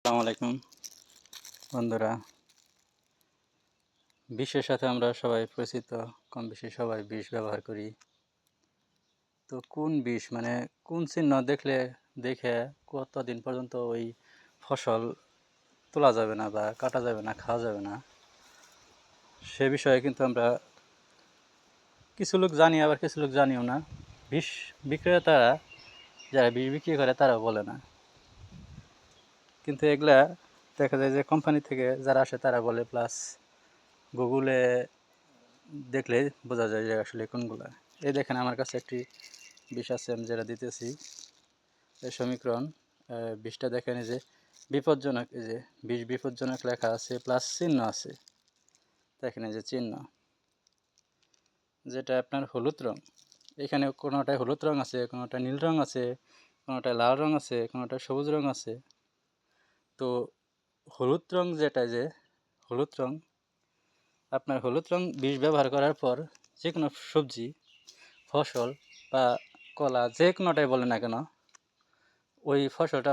আসসালামু আলাইকুম বন্ধুরা। বিষের সাথে আমরা সবাই পরিচিত, কম বেশি সবাই বিষ ব্যবহার করি। তো কোন বিষ মানে কোন চিহ্ন দেখে কতদিন পর্যন্ত ওই ফসল তোলা যাবে না বা কাটা যাবে না, খাওয়া যাবে না, সে বিষয়ে কিন্তু আমরা কিছু লোক জানি, আবার কিছু লোক জানিও না। বিষ বিক্রেতারা যারা বিষ বিক্রি করে তারা বলে না, কিন্তু এগুলা দেখা যায় যে কোম্পানি থেকে যারা আসে তারা বলে, প্লাস গুগলে দেখলে বোঝা যায় যে আসলে কোনগুলা। এই দেখেন আমার কাছে একটি বিষ আছে, আমি যেটা দিতেছি এই সমীকরণ বিষটা দেখেন, এই যে বিপজ্জনক, এই যে বিষ বিপজ্জনক লেখা আছে, প্লাস চিহ্ন আছে। দেখেন এই যে চিহ্ন, যেটা আপনার হলুদ রং, এখানে কোনোটায় হলুদ রং আছে, কোনোটা নীল রং আছে, কোনোটায় লাল রং আছে, কোনোটায় সবুজ রং আছে। তো হলুদ রং যেটা, যে হলুদ রং, আপনার হলুদ রং বিষ ব্যবহার করার পর যে কোনো সবজি, ফসল বা কলা, যে কোনোটাই বলে না কেন, ওই ফসলটা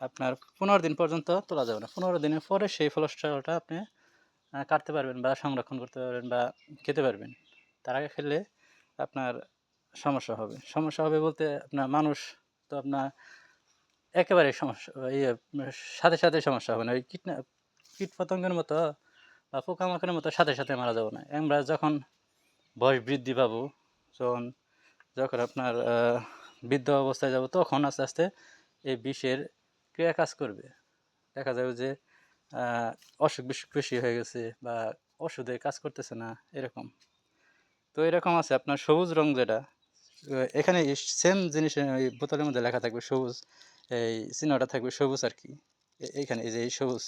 আপনার 15 দিন পর্যন্ত তোলা যাবে না। 15 দিনের পরে সেই ফসলটা আপনি কাটতে পারবেন বা সংরক্ষণ করতে পারবেন বা খেতে পারবেন। তার আগে খেলে আপনার সমস্যা হবে বলতে, আপনার মানুষ তো আপনার একেবারে সমস্যা, সাথে সাথে সমস্যা হবে না। ওই কীট পতঙ্গের মতো বা পোকামাকড়ের মতো সাথে সাথে মারা যাবো না। আমরা যখন বয়স বৃদ্ধি পাবো, যখন যখন আপনার বৃদ্ধ অবস্থায় যাব, তখন আস্তে আস্তে এই বিষের ক্রিয়া কাজ করবে। দেখা যাবে যে অসুখ বিসুখ বেশি হয়ে গেছে বা ওষুধে কাজ করতেছে না, এরকম। তো এরকম আছে আপনার সবুজ রং, যেটা এখানে সেম জিনিস ওই বোতলের মধ্যে লেখা থাকবে সবুজ, এই চিহ্নটা থাকবে সবুজ আর কি। এইখানে এই যে এই সবুজ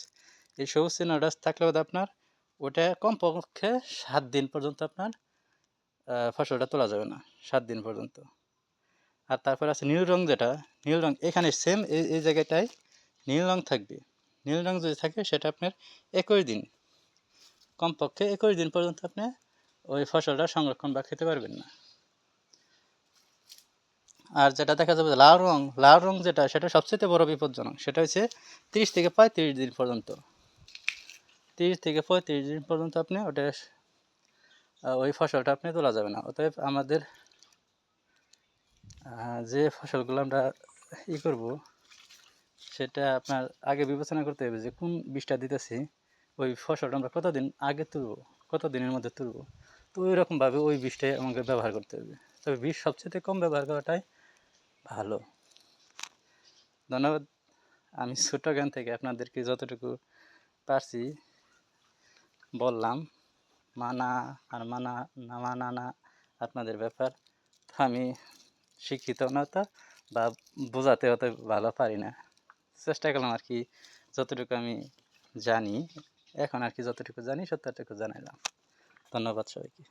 চিহ্নটা থাকলে বোধ আপনার ওটা কমপক্ষে 7 দিন পর্যন্ত আপনার ফসলটা তোলা যাবে না, 7 দিন পর্যন্ত। আর তারপর আছে নীল রং, যেটা নীল রং, এখানে সেম এই জায়গাটায় নীল রং থাকবে। নীল রং যদি থাকে সেটা আপনার 21 দিন, কমপক্ষে 21 দিন পর্যন্ত আপনি ওই ফসলটা সংরক্ষণ বা খেতে পারবেন না। আর যেটা দেখা যাবে লাল রং যেটা, সেটা সবচেয়ে বড় বিপজ্জনক। সেটা হচ্ছে 30 থেকে 35 দিন পর্যন্ত। 30 থেকে 35 দিন পর্যন্ত আপনি ওটা ওই ফসলটা আপনি তোলা যাবে না। অতএব আমাদের যে ফসলগুলো আমরা করব, সেটা আপনার আগে বিবেচনা করতে হবে যে কোন বিষটা দিতেছি, ওই ফসলটা আমরা কতদিন আগে তুলব, কত দিনের মধ্যে তুলব। তো ওই রকমভাবে ওই বিষটাই আমাকে ব্যবহার করতে হবে। তবে বিষ সবচেয়ে কম ব্যবহার করাটাই ভালো। ধন্যবাদ। আমি ছোট জ্ঞান থেকে আপনাদেরকে যতটুকু পারছি বললাম। মানা আর মানা না মানা না আপনাদের ব্যাপার। তো আমি শিক্ষিত না তো, বা বোঝাতে অত ভালো পারি না। চেষ্টা করলাম আর কি, যতটুকু আমি জানি এখন আর কি, যতটুকু জানি ততটুকু জানাইলাম। ধন্যবাদ সবাইকে।